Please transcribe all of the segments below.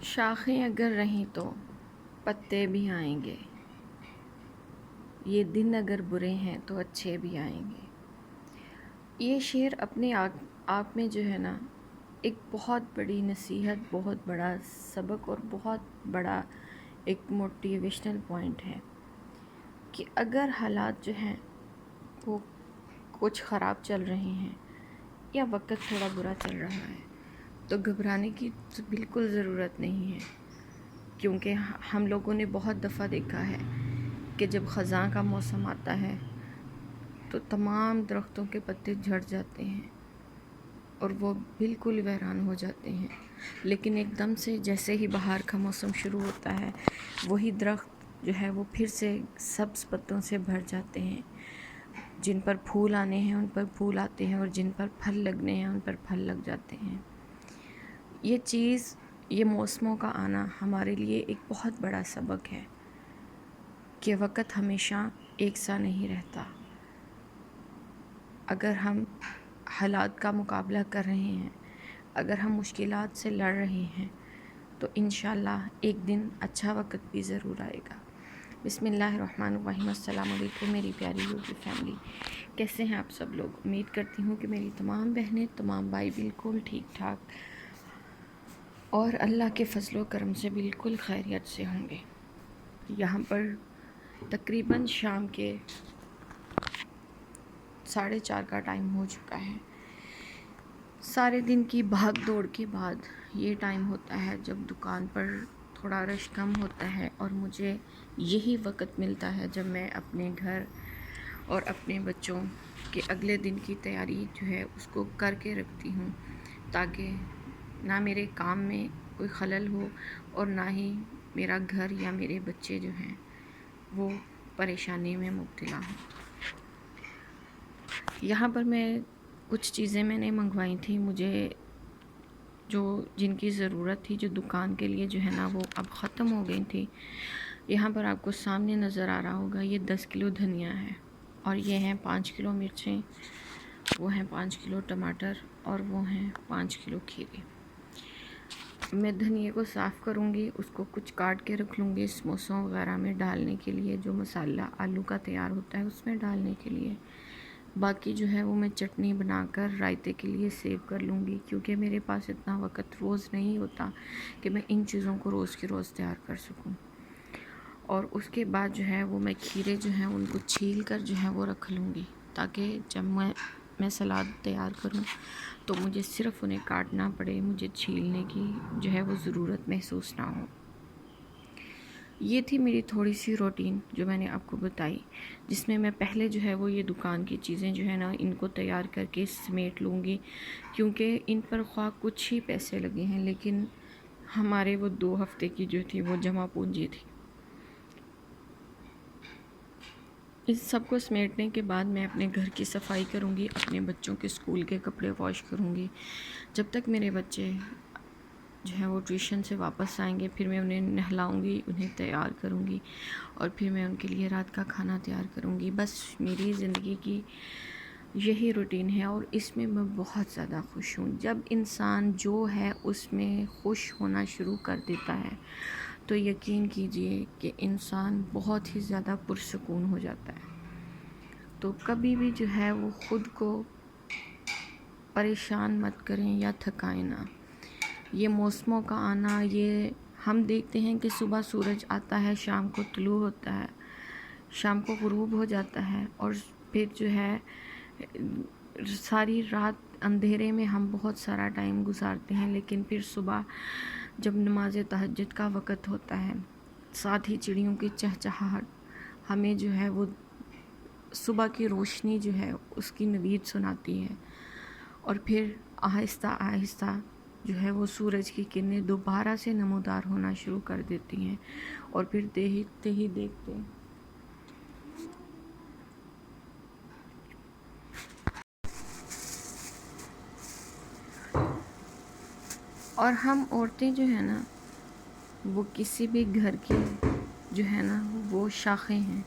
شاخیں اگر رہیں تو پتے بھی آئیں گے، یہ دن اگر برے ہیں تو اچھے بھی آئیں گے۔ یہ شعر اپنے آپ میں جو ہے نا ایک بہت بڑی نصیحت، بہت بڑا سبق اور بہت بڑا ایک موٹیویشنل پوائنٹ ہے کہ اگر حالات جو ہیں وہ کچھ خراب چل رہے ہیں یا وقت تھوڑا برا چل رہا ہے تو گھبرانے کی بالکل ضرورت نہیں ہے، کیونکہ ہم لوگوں نے بہت دفعہ دیکھا ہے کہ جب خزاں کا موسم آتا ہے تو تمام درختوں کے پتے جھڑ جاتے ہیں اور وہ بالکل ویران ہو جاتے ہیں، لیکن ایک دم سے جیسے ہی بہار کا موسم شروع ہوتا ہے وہی درخت جو ہے وہ پھر سے سبز پتوں سے بھر جاتے ہیں، جن پر پھول آنے ہیں ان پر پھول آتے ہیں اور جن پر پھل لگنے ہیں ان پر پھل لگ جاتے ہیں۔ یہ چیز، یہ موسموں کا آنا ہمارے لیے ایک بہت بڑا سبق ہے کہ وقت ہمیشہ ایک سا نہیں رہتا۔ اگر ہم حالات کا مقابلہ کر رہے ہیں، اگر ہم مشکلات سے لڑ رہے ہیں تو انشاءاللہ ایک دن اچھا وقت بھی ضرور آئے گا۔ بسم اللہ الرحمن الرحیم۔ السلام علیکم میری پیاری یوٹیوب فیملی، کیسے ہیں آپ سب لوگ؟ امید کرتی ہوں کہ میری تمام بہنیں، تمام بھائی بالکل ٹھیک ٹھاک اور اللہ کے فضل و کرم سے بالکل خیریت سے ہوں گے۔ یہاں پر تقریباً شام کے 4:30 کا ٹائم ہو چکا ہے۔ سارے دن کی بھاگ دوڑ کے بعد یہ ٹائم ہوتا ہے جب دکان پر تھوڑا رش کم ہوتا ہے اور مجھے یہی وقت ملتا ہے جب میں اپنے گھر اور اپنے بچوں کے اگلے دن کی تیاری جو ہے اس کو کر کے رکھتی ہوں، تاکہ نہ میرے کام میں کوئی خلل ہو اور نہ ہی میرا گھر یا میرے بچے جو ہیں وہ پریشانی میں مبتلا ہوں۔ یہاں پر کچھ چیزیں میں نے منگوائی تھیں، مجھے جن کی ضرورت تھی، جو دکان کے لیے جو ہے نا وہ اب ختم ہو گئی تھی۔ یہاں پر آپ کو سامنے نظر آ رہا ہوگا، یہ 10 کلو دھنیا ہے اور یہ ہیں 5 کلو مرچیں، وہ ہیں 5 کلو ٹماٹر اور وہ ہیں 5 کلو کھیرے۔ میں دھنیا کو صاف کروں گی، اس کو کچھ کاٹ کے رکھ لوں گی سموسوں وغیرہ میں ڈالنے کے لیے، جو مسالہ آلو کا تیار ہوتا ہے اس میں ڈالنے کے لیے۔ باقی جو ہے وہ میں چٹنی بنا کر رائتے کے لیے سیو کر لوں گی، کیونکہ میرے پاس اتنا وقت روز نہیں ہوتا کہ میں ان چیزوں کو روز کی روز تیار کر سکوں۔ اور اس کے بعد جو ہے وہ میں کھیرے جو ہیں ان کو چھیل کر جو ہے وہ رکھ لوں گی، تاکہ جب میں سلاد تیار کروں تو مجھے صرف انہیں کاٹنا پڑے، مجھے چھیلنے کی جو ہے وہ ضرورت محسوس نہ ہو۔ یہ تھی میری تھوڑی سی روٹین جو میں نے آپ کو بتائی، جس میں پہلے جو ہے وہ یہ دکان کی چیزیں جو ہے نا ان کو تیار کر کے سمیٹ لوں گی، کیونکہ ان پر خواہ کچھ ہی پیسے لگے ہیں لیکن ہمارے وہ 2 ہفتے کی جو تھی وہ جمع پونجی تھی۔ اس سب کو سمیٹنے کے بعد میں اپنے گھر کی صفائی کروں گی، اپنے بچوں کے اسکول کے کپڑے واش کروں گی۔ جب تک میرے بچے جو ہے وہ ٹیوشن سے واپس آئیں گے پھر میں انہیں نہلاؤں گی، انہیں تیار کروں گی اور پھر میں ان کے لیے رات کا کھانا تیار کروں گی۔ بس میری زندگی کی یہی روٹین ہے اور اس میں بہت زیادہ خوش ہوں۔ جب انسان جو ہے اس میں خوش ہونا شروع کر دیتا ہے تو یقین کیجئے کہ انسان بہت ہی زیادہ پرسکون ہو جاتا ہے۔ تو کبھی بھی جو ہے وہ خود کو پریشان مت کریں یا تھکائیں نہ۔ یہ موسموں کا آنا، یہ ہم دیکھتے ہیں کہ صبح سورج آتا ہے، شام کو طلوع ہوتا ہے، شام کو غروب ہو جاتا ہے اور پھر جو ہے ساری رات اندھیرے میں ہم بہت سارا ٹائم گزارتے ہیں، لیکن پھر صبح جب نماز تہجد کا وقت ہوتا ہے، ساتھ ہی چڑیوں کی چہچہاہٹ ہمیں جو ہے وہ صبح کی روشنی جو ہے اس کی نوید سناتی ہے، اور پھر آہستہ آہستہ جو ہے وہ سورج کی کرنیں دوبارہ سے نمودار ہونا شروع کر دیتی ہیں، اور پھر دیکھتے ہی دیکھتے اور ہم عورتیں جو ہیں نا وہ کسی بھی گھر کی جو ہے نا وہ شاخیں ہیں۔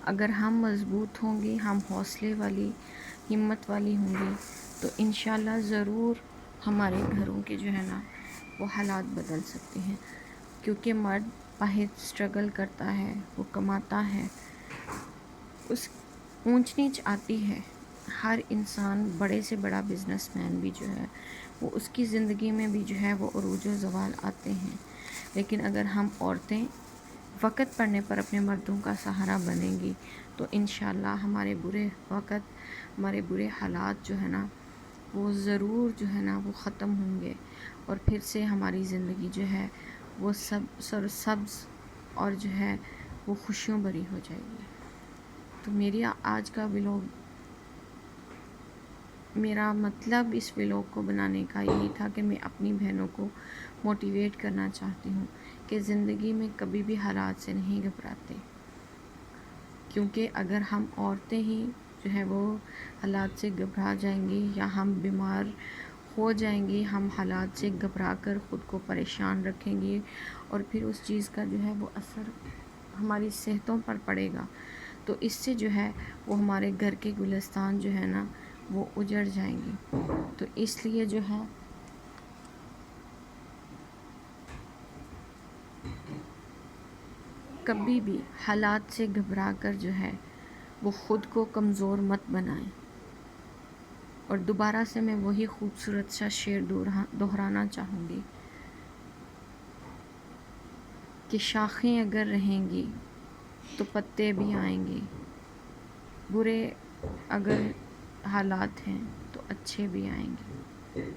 اگر ہم مضبوط ہوں گی، ہم حوصلے والی، ہمت والی ہوں گی تو انشاءاللہ ضرور ہمارے گھروں کے جو ہے نا وہ حالات بدل سکتے ہیں، کیونکہ مرد باہر اسٹرگل کرتا ہے، وہ کماتا ہے، اس اونچ نیچ آتی ہے. ہر انسان بڑے سے بڑا بزنس مین بھی جو ہے وہ اس کی زندگی میں بھی جو ہے وہ عروج و زوال آتے ہیں. لیکن اگر ہم عورتیں وقت پڑنے پر اپنے مردوں کا سہارا بنیں گی تو انشاءاللہ ہمارے برے وقت، ہمارے برے حالات جو ہے نا وہ ضرور جو ہے نا وہ ختم ہوں گے، اور پھر سے ہماری زندگی جو ہے وہ سرسبز اور جو ہے وہ خوشیوں بھری ہو جائے گی. تو آج کا ولاگ، میرا مطلب اس ولاگ کو بنانے کا یہی تھا کہ میں اپنی بہنوں کو موٹیویٹ کرنا چاہتی ہوں کہ زندگی میں کبھی بھی حالات سے نہیں گھبراتے، کیونکہ اگر ہم عورتیں ہی جو ہے وہ حالات سے گھبرا جائیں گی یا ہم بیمار ہو جائیں گی، ہم حالات سے گھبرا کر خود کو پریشان رکھیں گی اور پھر اس چیز کا جو ہے وہ اثر ہماری صحتوں پر پڑے گا، تو اس سے جو ہے وہ ہمارے گھر کے گلستان جو ہے نا وہ اجڑ جائیں گے. تو اس لیے جو ہے کبھی بھی حالات سے گھبرا کر جو ہے وہ خود کو کمزور مت بنائیں. اور دوبارہ سے میں وہی خوبصورت سا شعر دہرانا چاہوں گی کہ شاخیں اگر رہیں گی تو پتے بھی آئیں گے، برے اگر حالات ہیں تو اچھے بھی آئیں گے.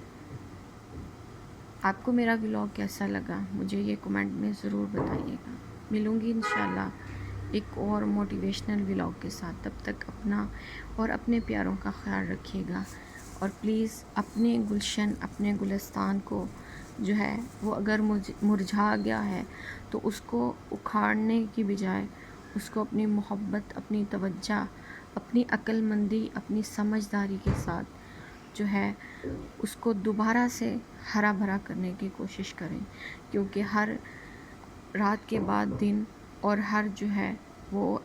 آپ کو میرا ولاگ کیسا لگا مجھے یہ کمنٹ میں ضرور بتائیے گا. ملوں گی انشاءاللہ ایک اور موٹیویشنل ولاگ کے ساتھ. تب تک اپنا اور اپنے پیاروں کا خیال رکھیے گا، اور پلیز اپنے گلشن، اپنے گلستان کو جو ہے وہ اگر مرجھا گیا ہے تو اس کو اکھاڑنے کی بجائے اس کو اپنی محبت، اپنی توجہ، اپنی عقل مندی، اپنی سمجھداری کے ساتھ جو ہے اس کو دوبارہ سے ہرا بھرا کرنے کی کوشش کریں، کیونکہ ہر رات کے بعد دن اور ہر جو ہے وہ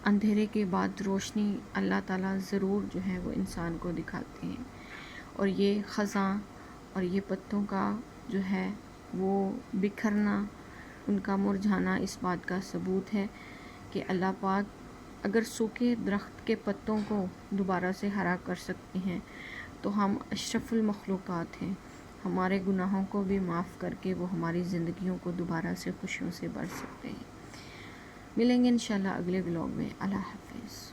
اندھیرے کے بعد روشنی اللہ تعالیٰ ضرور جو ہے وہ انسان کو دکھاتے ہیں. اور یہ خزاں اور یہ پتوں کا جو ہے وہ بکھرنا، ان کا مرجھانا اس بات کا ثبوت ہے کہ اللہ پاک اگر سوکھے درخت کے پتوں کو دوبارہ سے ہرا کر سکتے ہیں تو ہم اشرف المخلوقات ہیں. ہمارے گناہوں کو بھی معاف کر کے وہ ہماری زندگیوں کو دوبارہ سے خوشیوں سے بھر سکتے ہیں. ملیں گے انشاءاللہ اگلے ولاگ میں. اللہ حافظ.